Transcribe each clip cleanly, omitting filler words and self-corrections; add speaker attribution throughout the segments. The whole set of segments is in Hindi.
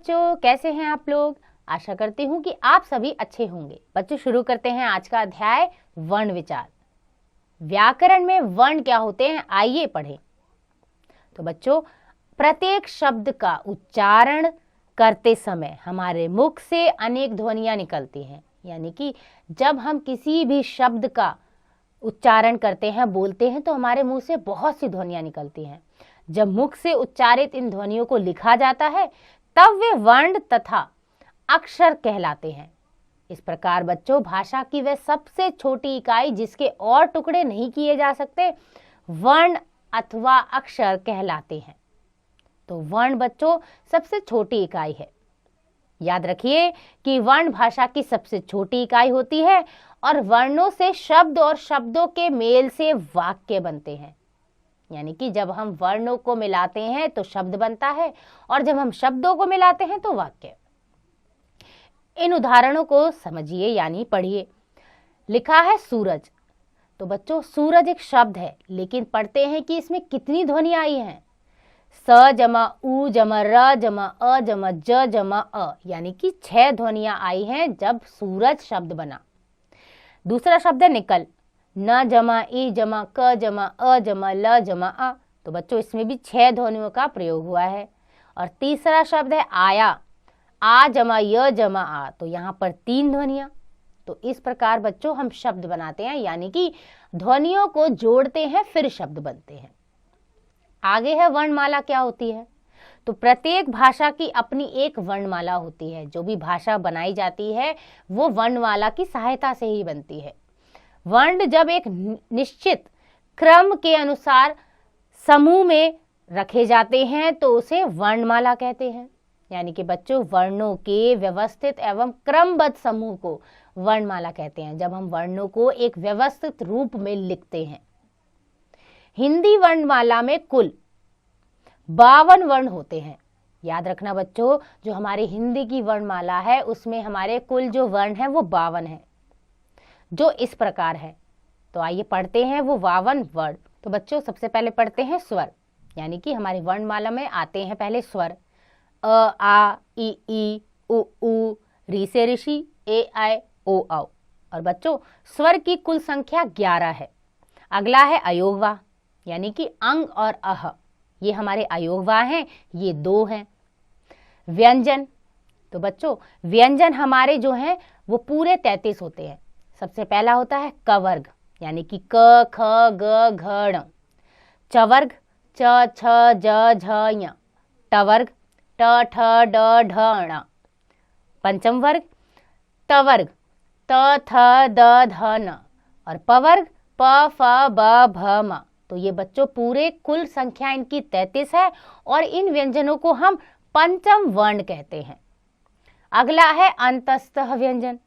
Speaker 1: बच्चों, कैसे हैं आप लोग। आशा करती हूँ कि आप सभी अच्छे होंगे। बच्चों, शुरू करते हैं आज का अध्याय वर्ण विचार। व्याकरण में वर्ण क्या होते हैं, आइए पढ़ें। तो बच्चों, प्रत्येक शब्द का उच्चारण करते समय हमारे मुख से अनेक ध्वनियां निकलती हैं। यानी कि जब हम किसी भी शब्द का उच्चारण करते हैं, बोलते हैं, तो हमारे मुंह से बहुत सी ध्वनियां निकलती हैं। जब मुख से उच्चारित इन ध्वनियों को लिखा जाता है तब वे वर्ण तथा अक्षर कहलाते हैं। इस प्रकार बच्चों, भाषा की वह सबसे छोटी इकाई जिसके और टुकड़े नहीं किए जा सकते वर्ण अथवा अक्षर कहलाते हैं। तो वर्ण बच्चों सबसे छोटी इकाई है। याद रखिए कि वर्ण भाषा की सबसे छोटी इकाई होती है और वर्णों से शब्द और शब्दों के मेल से वाक्य बनते हैं। यानी कि जब हम वर्णों को मिलाते हैं तो शब्द बनता है और जब हम शब्दों को मिलाते हैं तो वाक्य। इन उदाहरणों को समझिए यानी पढ़िए। लिखा है सूरज। तो बच्चों, सूरज एक शब्द है, लेकिन पढ़ते हैं कि इसमें कितनी ध्वनियां आई हैं। स जमा उ जमा र जमा अ जमा ज जमा अ, यानी कि 6 ध्वनियां आई हैं जब सूरज शब्द बना। दूसरा शब्द है निकल। न जमा ई जमा क जमा अ जमा ल जमा अ। तो बच्चों, इसमें भी 6 ध्वनियों का प्रयोग हुआ है। और तीसरा शब्द है आया। आ जमा य जमा आ। तो यहाँ पर 3 ध्वनियां। तो इस प्रकार बच्चों हम शब्द बनाते हैं, यानी कि ध्वनियों को जोड़ते हैं फिर शब्द बनते हैं। आगे है वर्णमाला क्या होती है। तो प्रत्येक भाषा की अपनी एक वर्णमाला होती है। जो भी भाषा बनाई जाती है वो वर्णमाला की सहायता से ही बनती है। वर्ण जब एक निश्चित क्रम के अनुसार समूह में रखे जाते हैं तो उसे वर्णमाला कहते हैं। यानी कि बच्चों, वर्णों के व्यवस्थित एवं क्रमबद्ध समूह को वर्णमाला कहते हैं, जब हम वर्णों को एक व्यवस्थित रूप में लिखते हैं। हिंदी वर्णमाला में कुल 52 वर्ण होते हैं। याद रखना बच्चों, जो हमारी हिंदी की वर्णमाला है उसमें हमारे कुल जो वर्ण हैं वो 52 हैं, जो इस प्रकार है। तो आइए पढ़ते हैं वो 52 वर्ण। तो बच्चों, सबसे पहले पढ़ते हैं स्वर। यानी कि हमारी वर्णमाला में आते हैं पहले स्वर। अ आ ई उ ऊ, री से ऋषि, ए आई ओ औ। और बच्चों, स्वर की कुल संख्या 11 है। अगला है अयोगवा, यानी कि अंग और अह, ये हमारे अयोगवा हैं, ये 2 हैं। व्यंजन। तो बच्चों, व्यंजन हमारे जो हैं वो पूरे 33 होते हैं। सबसे पहला होता है क वर्ग, यानी कि क ख ग घ ण। च वर्ग च छ ज झ ञ। ट वर्ग ट ठ ड ढ ण। पंचम वर्ग ट वर्ग त थ द ध न। और प वर्ग प फ ब भ म। तो ये बच्चों पूरे कुल संख्या इनकी 33 है और इन व्यंजनों को हम पंचम वर्ण कहते हैं। अगला है अंतस्तः व्यंजन,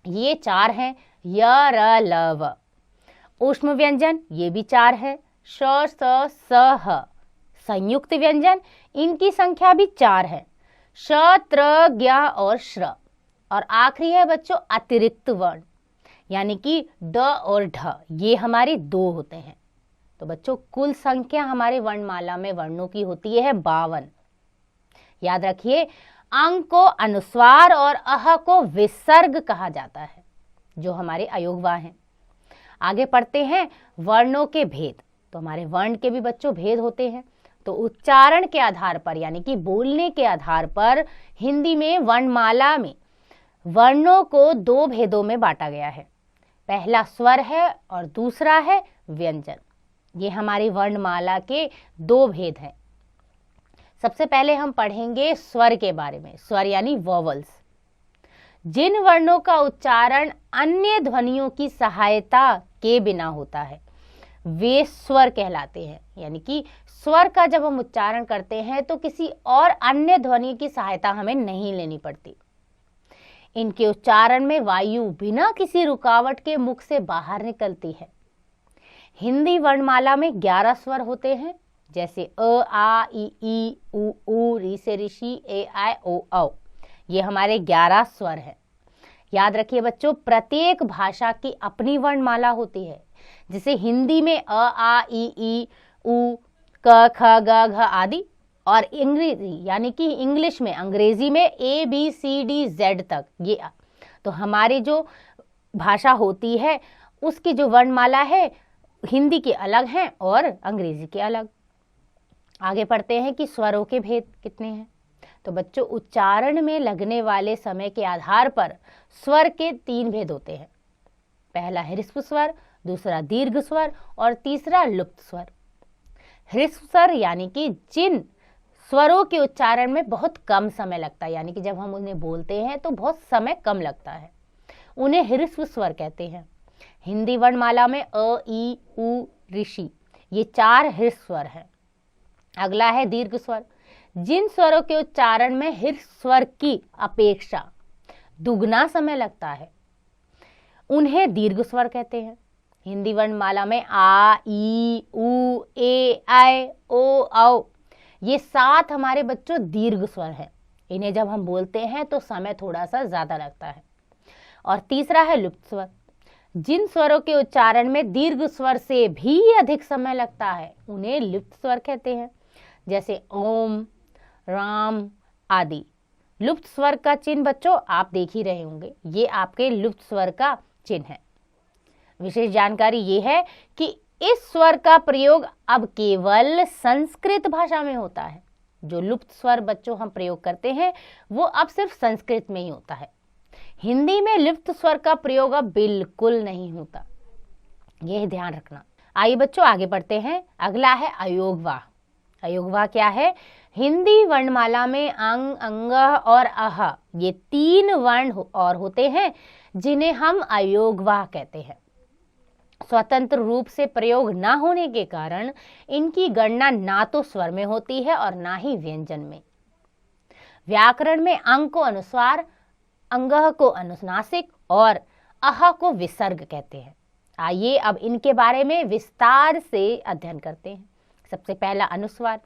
Speaker 1: ये 4 हैं। य र ल व। ऊष्म व्यंजन, ये भी 4 है। श स स ह। संयुक्त व्यंजन, इनकी संख्या भी 4 है। श त्र ज्ञ और श्र। और आखिरी है बच्चों अतिरिक्त वर्ण, यानी कि ड और ढ, ये हमारे 2 होते हैं। तो बच्चों, कुल संख्या हमारे वर्णमाला में वर्णों की होती है 52। याद रखिए, अंग को अनुस्वार और अह को विसर्ग कहा जाता है, जो हमारे अयोगवा हैं। आगे पढ़ते हैं वर्णों के भेद। तो हमारे वर्ण के भी बच्चों भेद होते हैं। तो उच्चारण के आधार पर, यानी कि बोलने के आधार पर हिंदी में वर्णमाला में वर्णों को 2 भेदों में बांटा गया है। पहला स्वर है और दूसरा है व्यंजन। ये हमारी वर्णमाला के 2 भेद हैं। सबसे पहले हम पढ़ेंगे स्वर के बारे में। स्वर यानी वॉवल्स। जिन वर्णों का उच्चारण अन्य ध्वनियों की सहायता के बिना होता है वे स्वर कहलाते हैं। यानी कि स्वर का जब हम उच्चारण करते हैं तो किसी और अन्य ध्वनि की सहायता हमें नहीं लेनी पड़ती। इनके उच्चारण में वायु बिना किसी रुकावट के मुख से बाहर निकलती है। हिंदी वर्णमाला में 11 स्वर होते हैं, जैसे अ आ ई उ ऊ, री से ऋषि, ए आई ओ औ। ये हमारे 11 स्वर हैं। याद रखिए बच्चों, प्रत्येक भाषा की अपनी वर्णमाला होती है। जैसे हिंदी में अ आ ई उ क ख ग घ आदि, और अंग्रेजी यानी कि इंग्लिश में, अंग्रेजी में ABCD Z तक। ये तो हमारी जो भाषा होती है उसकी जो वर्णमाला है हिंदी के अलग हैं और अंग्रेजी के अलग। आगे पढ़ते हैं कि स्वरों के भेद कितने हैं। तो बच्चों, उच्चारण में लगने वाले समय के आधार पर स्वर के 3 भेद होते हैं। पहला ह्रस्व स्वर, दूसरा दीर्घ स्वर और तीसरा लुप्त स्वर। ह्रस्व स्वर यानी कि जिन स्वरों के उच्चारण में बहुत कम समय लगता है, यानी कि जब हम उन्हें बोलते हैं तो बहुत समय कम लगता है, उन्हें ह्रस्व स्वर कहते हैं। हिंदी वर्णमाला में अ, ई, उ, ऋषि ये 4 ह्रस्व स्वर हैं। अगला है दीर्घ स्वर। जिन स्वरों के उच्चारण में ह्रस्व स्वर की अपेक्षा दुगना समय लगता है उन्हें दीर्घ स्वर कहते हैं। हिंदी वर्णमाला में आ, ई, उ, ए, ऐ, ओ, औ ये 7 हमारे बच्चों दीर्घ स्वर हैं। इन्हें जब हम बोलते हैं तो समय थोड़ा सा ज्यादा लगता है। और तीसरा है लुप्त स्वर। जिन स्वरों के उच्चारण में दीर्घ स्वर से भी अधिक समय लगता है उन्हें लुप्त स्वर कहते हैं, जैसे ओम, राम आदि। लुप्त स्वर का चिन्ह बच्चों आप देख ही रहे होंगे, ये आपके लुप्त स्वर का चिन्ह है। विशेष जानकारी ये है कि इस स्वर का प्रयोग अब केवल संस्कृत भाषा में होता है। जो लुप्त स्वर बच्चों हम प्रयोग करते हैं वो अब सिर्फ संस्कृत में ही होता है। हिंदी में लुप्त स्वर का प्रयोग अब बिल्कुल नहीं होता, यह ध्यान रखना। आइए बच्चों आगे बढ़ते हैं। अगला है अयोगवाह। अयोगवाह क्या है? हिंदी वर्णमाला में अंग, अंगः और अह ये 3 वर्ण और होते हैं जिन्हें हम अयोगवाह कहते हैं। स्वतंत्र रूप से प्रयोग न होने के कारण इनकी गणना ना तो स्वर में होती है और ना ही व्यंजन में। व्याकरण में अंग को अनुस्वार, अंगः को अनुनासिक और अह को विसर्ग कहते हैं। आइए अब इनके बारे में विस्तार से अध्ययन करते हैं। सबसे पहला अनुस्वार।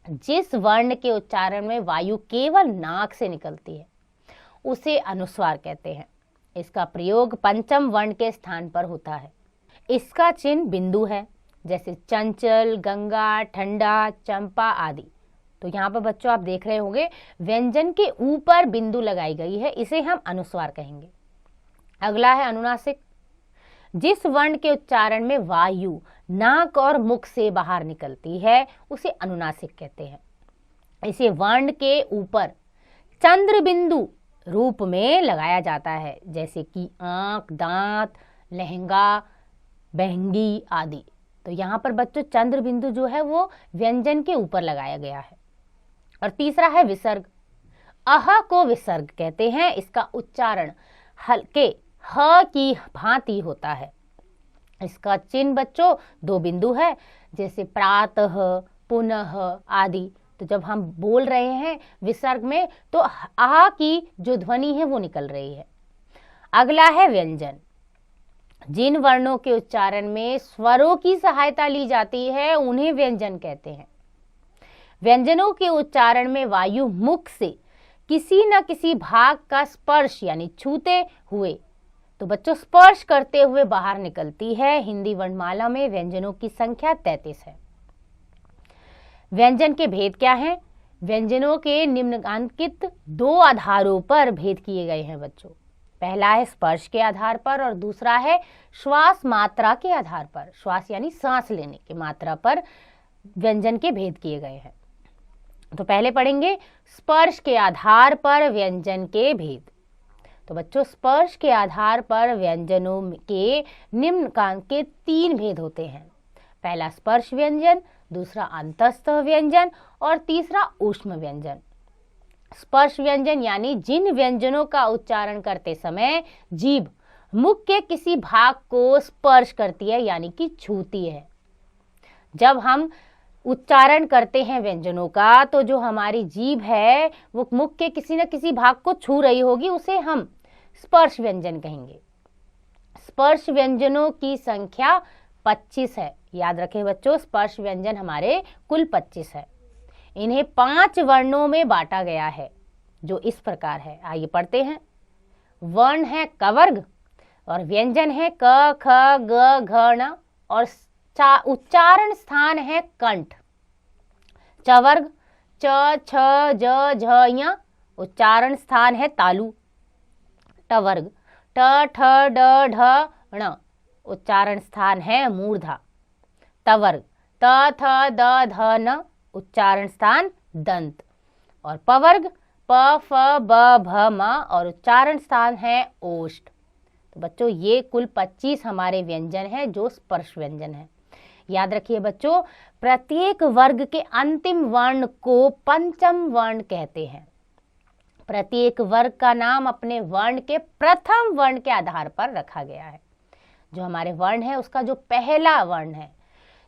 Speaker 1: जिस वर्ण के उच्चारण में वायु केवल नाक से निकलती है उसे अनुस्वार कहते हैं। इसका प्रयोग पंचम वर्ण के स्थान पर होता है। इसका चिन्ह बिंदु है, जैसे चंचल, गंगा, ठंडा, चंपा आदि। तो यहाँ पर बच्चों आप देख रहे होंगे व्यंजन के ऊपर बिंदु लगाई गई है, इसे हम अनुस्वार कहेंगे। अगला है अनुनासिक। जिस वर्ण के उच्चारण में वायु नाक और मुख से बाहर निकलती है उसे अनुनासिक कहते हैं। इसे वर्ण के ऊपर चंद्र बिंदु रूप में लगाया जाता है, जैसे कि आंख, दांत, लहंगा, बहंगी आदि। तो यहाँ पर बच्चों चंद्र बिंदु जो है वो व्यंजन के ऊपर लगाया गया है। और तीसरा है विसर्ग। अह को विसर्ग कहते हैं। इसका उच्चारण हल्के ह की भांति होता है। इसका चिन्ह बच्चों 2 बिंदु है, जैसे प्रातः, पुनः आदि। तो जब हम बोल रहे हैं विसर्ग में तो आ की जो ध्वनि है वो निकल रही है। अगला है व्यंजन। जिन वर्णों के उच्चारण में स्वरों की सहायता ली जाती है उन्हें व्यंजन कहते हैं। व्यंजनों के उच्चारण में वायु मुख से किसी न किसी भाग का स्पर्श यानी छूते हुए, तो बच्चों स्पर्श करते हुए बाहर निकलती है। हिंदी वर्णमाला में व्यंजनों की संख्या 33 है। व्यंजन के भेद क्या हैं? व्यंजनों के निम्नलिखित 2 आधारों पर भेद किए गए हैं बच्चों। पहला है स्पर्श के आधार पर और दूसरा है श्वास मात्रा के आधार पर। श्वास यानी सांस लेने की मात्रा पर व्यंजन के भेद किए गए हैं। तो पहले पढ़ेंगे स्पर्श के आधार पर व्यंजन के भेद। तो बच्चों स्पर्श के आधार पर व्यंजनों के निम्नलिखित के 3 भेद होते हैं। पहला स्पर्श व्यंजन, दूसरा अंतस्थ व्यंजन और तीसरा ऊष्म व्यंजन। स्पर्श व्यंजन यानी जिन व्यंजनों का उच्चारण करते समय जीभ मुख के किसी भाग को स्पर्श करती है यानी कि छूती है। जब हम उच्चारण करते हैं व्यंजनों का तो जो हमारी जीभ है वो मुख के किसी न किसी भाग को छू रही होगी, उसे हम स्पर्श व्यंजन कहेंगे। स्पर्श व्यंजनों की संख्या 25 है। याद रखें बच्चों, स्पर्श व्यंजन हमारे कुल 25 है। इन्हें 5 वर्णों में बांटा गया है जो इस प्रकार है। आइए पढ़ते हैं। वर्ण है कवर्ग और व्यंजन है क, ख, ग, घ, ण और उच्चारण स्थान है कंठ। चवर्ग च छ ज झ य उच्चारण स्थान है तालु। टवर्ग ट ठ ड ढ ण उच्चारण स्थान है मूर्धा। तवर्ग त थ द ध न उच्चारण स्थान दंत। और पवर्ग प फ ब भ म और उच्चारण स्थान है ओष्ठ। तो बच्चों ये कुल 25 हमारे व्यंजन हैं जो स्पर्श व्यंजन है। याद रखिए बच्चों, प्रत्येक वर्ग के अंतिम वर्ण को पंचम वर्ण कहते हैं। प्रत्येक वर्ग का नाम अपने वर्ण के प्रथम वर्ण के आधार पर रखा गया है। जो हमारे वर्ण है उसका जो पहला वर्ण है,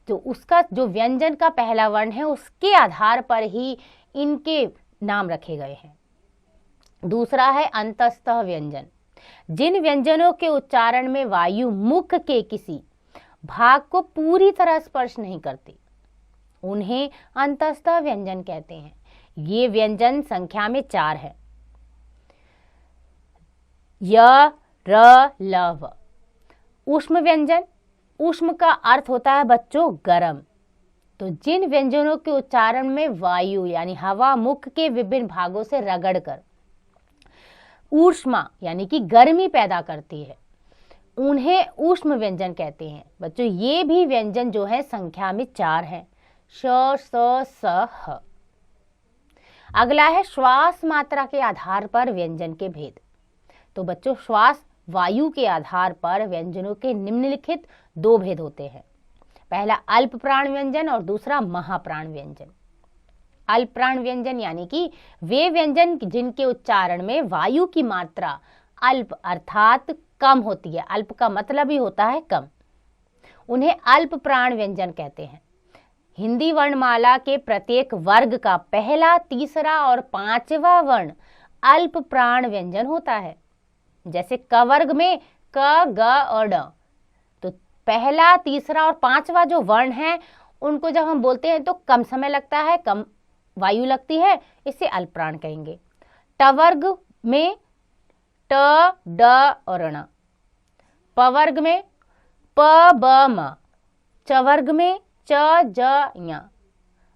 Speaker 1: जो उसका जो व्यंजन का पहला वर्ण है, उसके आधार पर ही इनके नाम रखे गए हैं। दूसरा है अंतस्तः व्यंजन। जिन व्यंजनों के उच्चारण में वायु मुख के किसी भाग को पूरी तरह स्पर्श नहीं करती, उन्हें अंतस्तः व्यंजन कहते हैं। ये व्यंजन संख्या में 4 है। य र ल व। ऊष्म व्यंजन। ऊष्म का अर्थ होता है बच्चों गरम। तो जिन व्यंजनों के उच्चारण में वायु यानी हवा मुख के विभिन्न भागों से रगड़कर ऊष्मा यानी कि गर्मी पैदा करती है, उन्हें ऊष्म व्यंजन कहते हैं। बच्चों ये भी व्यंजन जो है संख्या में 4 है। श स स ह। अगला है श्वास मात्रा के आधार पर व्यंजन के भेद। तो बच्चों श्वास वायु के आधार पर व्यंजनों के निम्नलिखित 2 भेद होते हैं। पहला अल्प प्राण व्यंजन और दूसरा महाप्राण व्यंजन। अल्प प्राण व्यंजन यानी कि वे व्यंजन जिनके उच्चारण में वायु की मात्रा अल्प अर्थात कम होती है। अल्प का मतलब ही होता है कम, उन्हें अल्प प्राण व्यंजन कहते हैं। हिंदी वर्णमाला के प्रत्येक वर्ग का पहला, तीसरा और 5वां वर्ण अल्प प्राण व्यंजन होता है। जैसे क वर्ग में क, ग और ड, तो पहला, तीसरा और 5वां जो वर्ण है उनको जब हम बोलते हैं तो कम समय लगता है, कम वायु लगती है, इसे अल्प प्राण कहेंगे। ट वर्ग में ट, ड और ण। प वर्ग में प, ब, म। च वर्ग में च, ज, ञ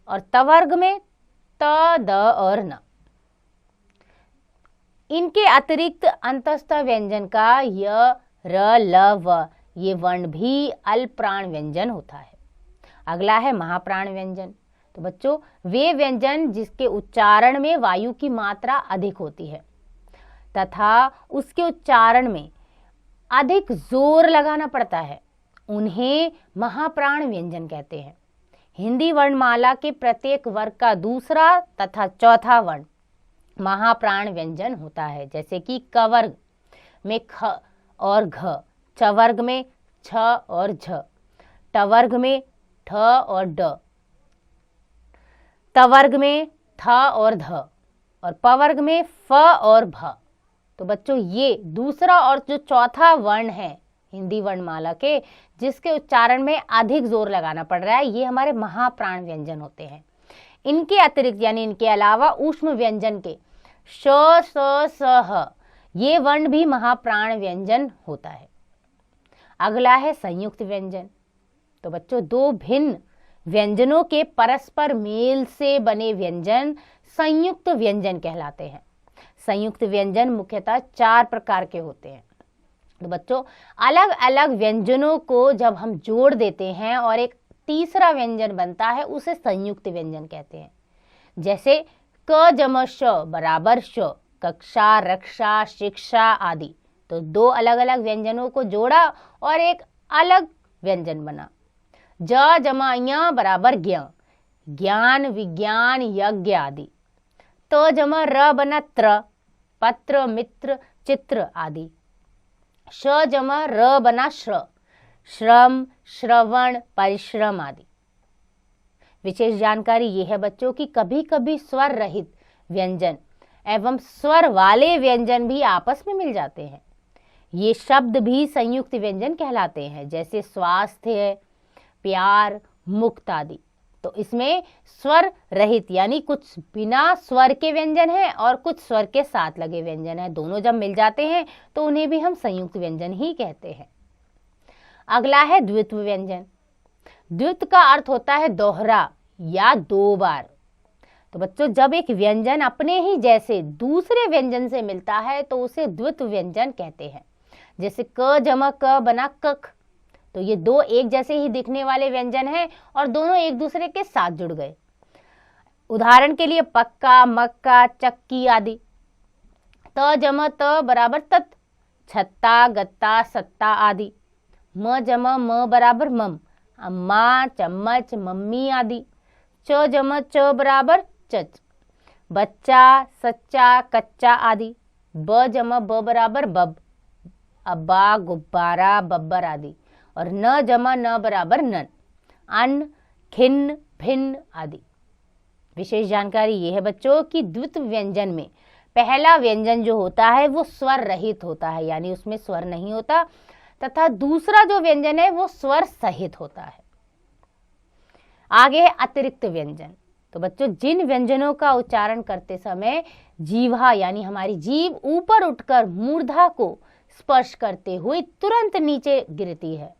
Speaker 1: और त वर्ग में त, द और न। इनके अतिरिक्त अंतस्थ व्यंजन का य, र, ल, व ये वर्ण भी अल्प प्राण व्यंजन होता है। अगला है महाप्राण व्यंजन। तो बच्चों वे व्यंजन जिसके उच्चारण में वायु की मात्रा अधिक होती है तथा उसके उच्चारण में अधिक जोर लगाना पड़ता है, उन्हें महाप्राण व्यंजन कहते हैं। हिंदी वर्णमाला के प्रत्येक वर्ग का दूसरा तथा चौथा वर्ण महाप्राण व्यंजन होता है। जैसे कि क वर्ग में ख और घ, च वर्ग में छ और झ, ट वर्ग में ठ और ड, त वर्ग में थ और ध और प वर्ग में फ और भ। तो बच्चों ये दूसरा और जो चौथा वर्ण है हिंदी वर्णमाला के जिसके उच्चारण में अधिक जोर लगाना पड़ रहा है, ये हमारे महाप्राण व्यंजन होते हैं। इनके अतिरिक्त यानी इनके अलावा ऊष्म व्यंजन के श, स, स, ह ये वर्ण भी महाप्राण व्यंजन होता है। अगला है संयुक्त व्यंजन। तो बच्चों 2 भिन्न व्यंजनों के परस्पर मेल से बने व्यंजन संयुक्त व्यंजन कहलाते हैं। संयुक्त व्यंजन मुख्यतः 4 प्रकार के होते हैं। तो बच्चों अलग अलग व्यंजनों को जब हम जोड़ देते हैं और एक तीसरा व्यंजन बनता है उसे संयुक्त व्यंजन कहते हैं। जैसे क जम श बराबर श, कक्षा, रक्षा, शिक्षा आदि। तो 2 अलग अलग व्यंजनों को जोड़ा और एक अलग व्यंजन बना। ज जमा य बराबर ज्ञ, ज्ञान, विज्ञान, यज्ञ आदि। त जमा र बना त्र, पत्र, मित्र, चित्र आदि। श जमा र बना श्र, श्रम, श्रवण, परिश्रम आदि। विशेष जानकारी ये है बच्चों कि कभी कभी स्वर रहित व्यंजन एवं स्वर वाले व्यंजन भी आपस में मिल जाते हैं। ये शब्द भी संयुक्त व्यंजन कहलाते हैं। जैसे स्वास्थ्य, प्यार, मुक्त आदि। तो इसमें स्वर रहित यानी कुछ बिना स्वर के व्यंजन है और कुछ स्वर के साथ लगे व्यंजन है, दोनों जब मिल जाते हैं तो उन्हें भी हम संयुक्त व्यंजन ही कहते हैं। अगला है द्वित्व व्यंजन। द्वित्व का अर्थ होता है दोहरा या 2 बार। तो बच्चों जब एक व्यंजन अपने ही जैसे दूसरे व्यंजन से मिलता है तो उसे द्वित्व व्यंजन कहते हैं। जैसे क जमा क बना कख, तो ये दो एक जैसे ही दिखने वाले व्यंजन हैं और दोनों एक दूसरे के साथ जुड़ गए। उदाहरण के लिए पक्का, मक्का, चक्की आदि। त जमा त बराबर तत्, छत्ता, गत्ता, सत्ता आदि। म जमा म बराबर मम, अम्मा, चम्मच, मम्मी आदि। च जमा च बराबर चच, बच्चा, सच्चा, कच्चा आदि। ब जमा ब बराबर बब, अब्बा, गुब्बारा, बब्बर आदि। और न जमा न बराबर नन, अन्न, खिन्न, भिन्न आदि। विशेष जानकारी ये है बच्चों कि द्वित्व व्यंजन में पहला व्यंजन जो होता है वो स्वर रहित होता है, यानी उसमें स्वर नहीं होता, तथा दूसरा जो व्यंजन है वो स्वर सहित होता है। आगे है अतिरिक्त व्यंजन। तो बच्चों जिन व्यंजनों का उच्चारण करते समय जीवा यानी हमारी जीभ ऊपर उठकर मूर्धा को स्पर्श करते हुए तुरंत नीचे गिरती है,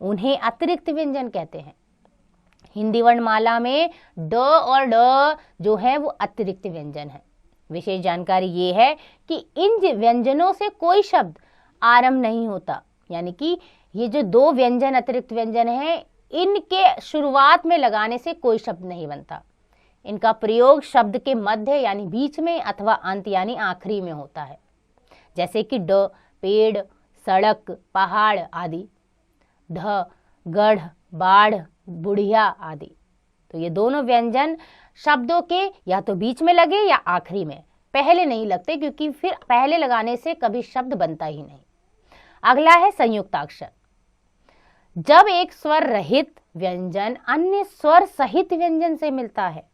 Speaker 1: उन्हें अतिरिक्त व्यंजन कहते हैं। हिंदी वर्णमाला में ड और ड जो है वो अतिरिक्त व्यंजन है। विशेष जानकारी ये है कि इन व्यंजनों से कोई शब्द आरंभ नहीं होता, यानी कि ये जो दो व्यंजन अतिरिक्त व्यंजन हैं इनके शुरुआत में लगाने से कोई शब्द नहीं बनता। इनका प्रयोग शब्द के मध्य यानी बीच में अथवा अंत यानी आखिरी में होता है। जैसे कि ड पेड़, सड़क, पहाड़ आदि। ढ गढ़, बाढ़, बुढ़िया आदि। तो ये दोनों व्यंजन शब्दों के या तो बीच में लगे या आखिरी में, पहले नहीं लगते, क्योंकि फिर पहले लगाने से कभी शब्द बनता ही नहीं। अगला है संयुक्ताक्षर। जब एक स्वर रहित व्यंजन अन्य स्वर सहित व्यंजन से मिलता है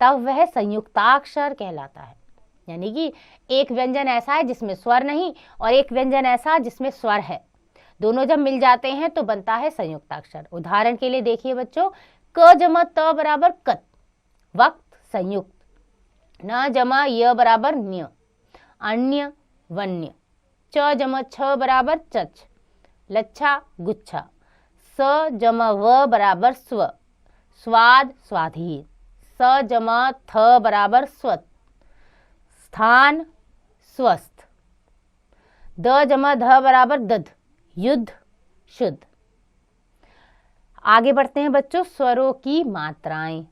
Speaker 1: तब वह संयुक्ताक्षर कहलाता है। यानी कि एक व्यंजन ऐसा है जिसमें स्वर नहीं और एक व्यंजन ऐसा जिसमें स्वर है, दोनों जब मिल जाते हैं तो बनता है संयुक्ताक्षर। उदाहरण के लिए देखिए बच्चों, क जमा त बराबर कत, वक्त संयुक्त। न जमा य बराबर न्य, अन्य वन्य। च जमा छ बराबर चच, लच्छा गुच्छा। स जमा व बराबर स्व, स्वाद स्वाधीन। स जमा थ बराबर स्वत, स्थान स्वस्थ। द जमा ध बराबर दध, युद्ध शुद्ध। आगे बढ़ते हैं बच्चों स्वरों की मात्राएं।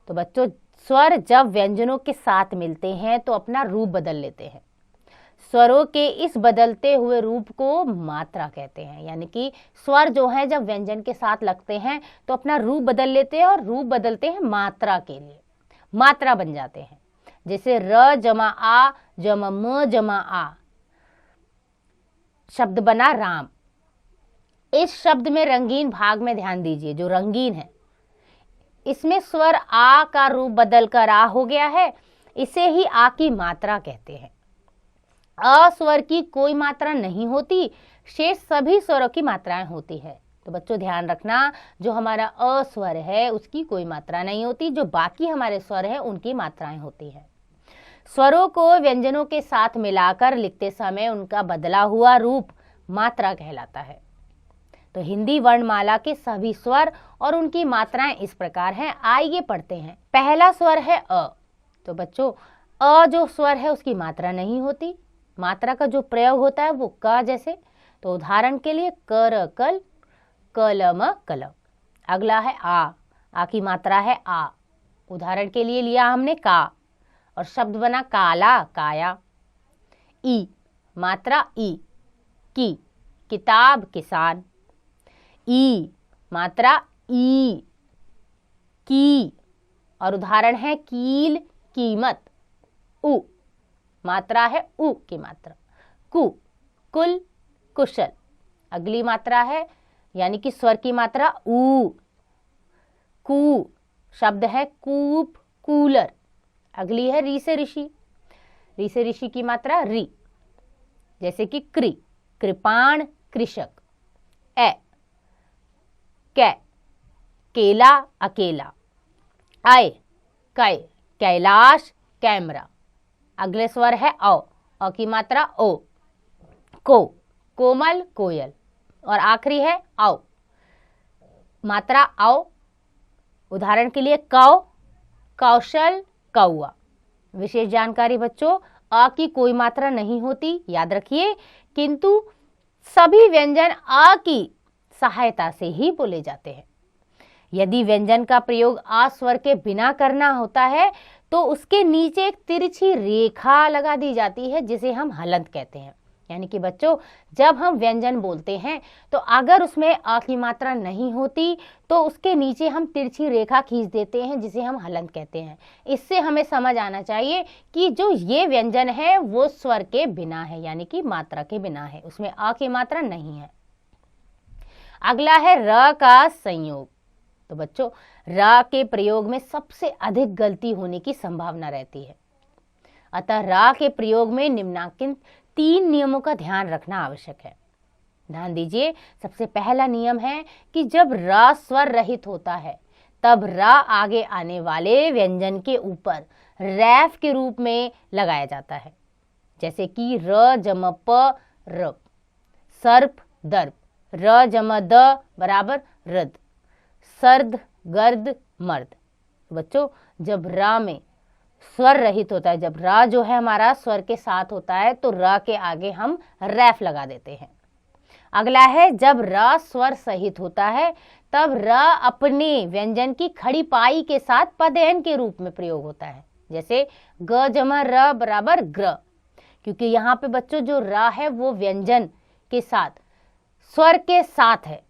Speaker 1: तो बच्चों स्वर जब व्यंजनों के साथ मिलते हैं तो अपना रूप बदल लेते हैं। स्वरों के इस बदलते हुए रूप को मात्रा कहते हैं। यानी कि स्वर जो है जब व्यंजन के साथ लगते हैं तो अपना रूप बदल लेते हैं और रूप बदलते हैं मात्रा के लिए, मात्रा बन जाते हैं। जैसे र जमा आ जमा म जमा आ, शब्द बना राम। इस शब्द में रंगीन भाग में ध्यान दीजिए, जो रंगीन है इसमें स्वर आ का रूप बदलकर आ हो गया है, इसे ही आ की मात्रा कहते हैं। अ स्वर की कोई मात्रा नहीं होती, शेष सभी स्वरों की मात्राएं होती है। तो बच्चों ध्यान रखना, जो हमारा अ स्वर है उसकी कोई मात्रा नहीं होती, जो बाकी हमारे स्वर हैं उनकी मात्राएं होती हैं। स्वरों को व्यंजनों के साथ मिलाकर लिखते समय उनका बदला हुआ रूप मात्रा कहलाता है। तो हिंदी वर्णमाला के सभी स्वर और उनकी मात्राएं इस प्रकार हैं, आइए पढ़ते हैं। पहला स्वर है अ। तो बच्चों अ जो स्वर है उसकी मात्रा नहीं होती, मात्रा का जो प्रयोग होता है वो क जैसे। तो उदाहरण के लिए कर कल, कलम कलम। अगला है आ की मात्रा है आ। उदाहरण के लिए लिया हमने का और शब्द बना काला काया। ई मात्रा ई, की किताब किसान। ई मात्रा ई, की और उदाहरण है कील कीमत। उ मात्रा है उ की मात्रा, कु कुल कुशल। अगली मात्रा है यानी कि स्वर की मात्रा ऊ, कु शब्द है कूप कूलर। अगली है री से ऋषि, री से ऋषि की मात्रा री, जैसे कि कृ कृपाण कृषक। ए कै केला अकेला। आय कै कैलाश कैमरा। अगले स्वर है औ की मात्रा ओ, को कोमल कोयल। और आखिरी है औ मात्रा औ। उदाहरण के लिए कौ कौशल, कौआ। विशेष जानकारी बच्चों, अ की कोई मात्रा नहीं होती, याद रखिए, किंतु सभी व्यंजन अ की सहायता से ही बोले जाते हैं। यदि व्यंजन का प्रयोग आ स्वर के बिना करना होता है तो उसके नीचे एक तिरछी रेखा लगा दी जाती है जिसे हम हलंत कहते हैं। यानी कि बच्चों, जब हम व्यंजन बोलते हैं तो अगर उसमें अ की मात्रा नहीं होती तो उसके नीचे हम तिरछी रेखा खींच देते हैं जिसे हम हलंत कहते हैं। इससे हमें समझ आना चाहिए कि जो ये व्यंजन है वो स्वर के बिना है, यानी कि मात्रा के बिना है, उसमें अ की मात्रा नहीं है। अगला है र का संयोग। तो बच्चों, र के प्रयोग में सबसे अधिक गलती होने की संभावना रहती है, अतः र के प्रयोग में निम्नलिखित 3 नियमों का ध्यान रखना आवश्यक है। ध्यान दीजिए, सबसे पहला नियम है कि जब र स्वर रहित होता है तब र आगे आने वाले व्यंजन के ऊपर रैफ के रूप में लगाया जाता है, जैसे कि र जम प र, सर्प दर्प, र जम द बराबर रद, सर्द गर्द मर्द। बच्चों, जब र में स्वर रहित होता है, जब र जो है हमारा स्वर के साथ होता है तो र के आगे हम रैफ लगा देते हैं। अगला है, जब र स्वर सहित होता है तब र अपने व्यंजन की खड़ी पाई के साथ पदेन के रूप में प्रयोग होता है, जैसे ग जमा र बराबर ग्र, क्योंकि यहाँ पे बच्चों जो र है वो व्यंजन के साथ स्वर के साथ है,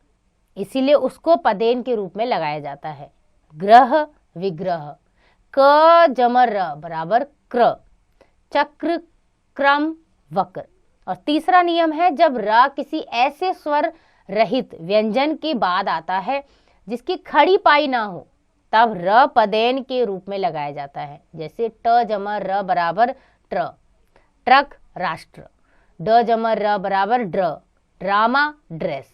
Speaker 1: इसीलिए उसको पदेन के रूप में लगाया जाता है। ग्रह विग्रह, क जमर र बराबर क्र, चक्र क्रम वक्र। और तीसरा नियम है, जब र किसी ऐसे स्वर रहित व्यंजन के बाद आता है जिसकी खड़ी पाई ना हो तब र पदेन के रूप में लगाया जाता है, जैसे ट जमर र बराबर ट्र, ट्रक राष्ट्र, ड जमर र बराबर ड्र, ड्रामा ड्रेस,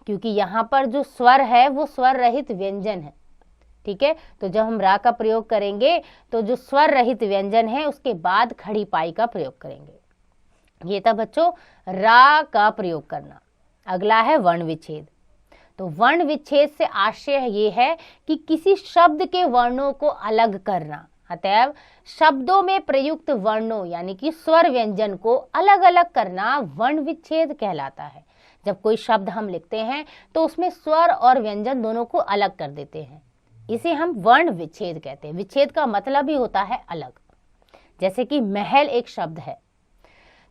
Speaker 1: क्योंकि यहाँ पर जो स्वर है वो स्वर रहित व्यंजन है। ठीक है, तो जब हम रा का प्रयोग करेंगे तो जो स्वर रहित व्यंजन है उसके बाद खड़ी पाई का प्रयोग करेंगे। ये था बच्चों रा का प्रयोग करना। अगला है वर्ण विच्छेद। तो वर्ण विच्छेद से आशय ये है कि किसी शब्द के वर्णों को अलग करना, अतएव शब्दों में प्रयुक्त वर्णों यानी कि स्वर व्यंजन को अलग अलग करना वर्ण विच्छेद कहलाता है। जब कोई शब्द हम लिखते हैं तो उसमें स्वर और व्यंजन दोनों को अलग कर देते हैं, इसे हम वर्ण विच्छेद कहते हैं। विच्छेद का मतलब ही होता है अलग। जैसे कि महल एक शब्द है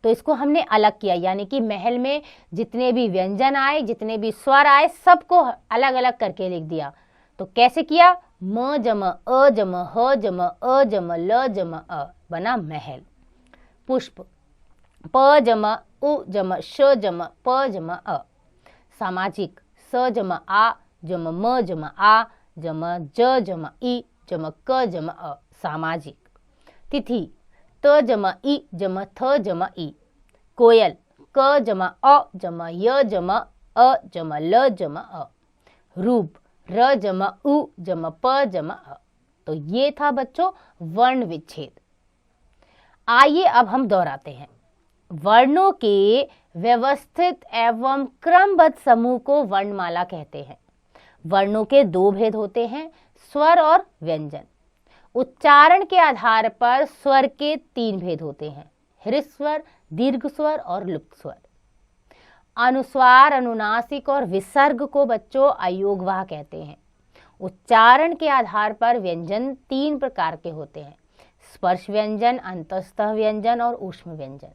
Speaker 1: तो इसको हमने अलग किया, यानी कि महल में जितने भी व्यंजन आए, जितने भी स्वर आए, सबको अलग अलग करके लिख दिया। तो कैसे किया? म जम अ जम ह जम अ जम ल जम अ बना महल। पुष्प प जम उ जम श जम प जम अ। सामाजिक स जम आ जम म जम आ जम ज जम ई जम क जम अ सामाजिक। तिथि त जम ई जम थ जम ई। कोयल क जम अ जम य जम अ जम ल जम अ। रूप र जम उ जम प जम अ। तो ये था बच्चों वर्ण विच्छेद। आइए अब हम दोहराते हैं। वर्णों के व्यवस्थित एवं क्रमबद्ध समूह को वर्णमाला कहते हैं। वर्णों के 2 भेद होते हैं, स्वर और व्यंजन। उच्चारण के आधार पर स्वर के 3 भेद होते हैं, ह्रस्व स्वर, दीर्घ स्वर और लुप्त स्वर। अनुस्वार, अनुनासिक और विसर्ग को बच्चों अयोगवाह कहते हैं। उच्चारण के आधार पर व्यंजन 3 प्रकार के होते हैं, स्पर्श व्यंजन, अंतःस्थ व्यंजन और ऊष्म व्यंजन।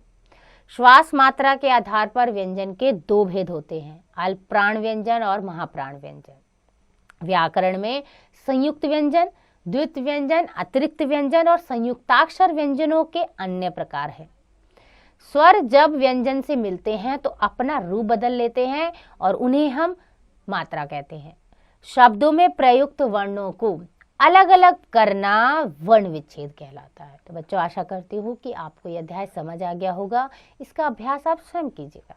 Speaker 1: श्वास मात्रा के आधार पर व्यंजन के 2 भेद होते हैं, अल्प प्राण व्यंजन और महाप्राण व्यंजन। व्याकरण में संयुक्त व्यंजन, द्वित्व व्यंजन, अतिरिक्त व्यंजन और संयुक्ताक्षर व्यंजनों के अन्य प्रकार हैं। स्वर जब व्यंजन से मिलते हैं तो अपना रूप बदल लेते हैं और उन्हें हम मात्रा कहते हैं। शब्दों में प्रयुक्त वर्णों को अलग अलग करना वर्ण विच्छेद कहलाता है। तो बच्चों, आशा करती हूँ कि आपको यह अध्याय समझ आ गया होगा। इसका अभ्यास आप स्वयं कीजिएगा।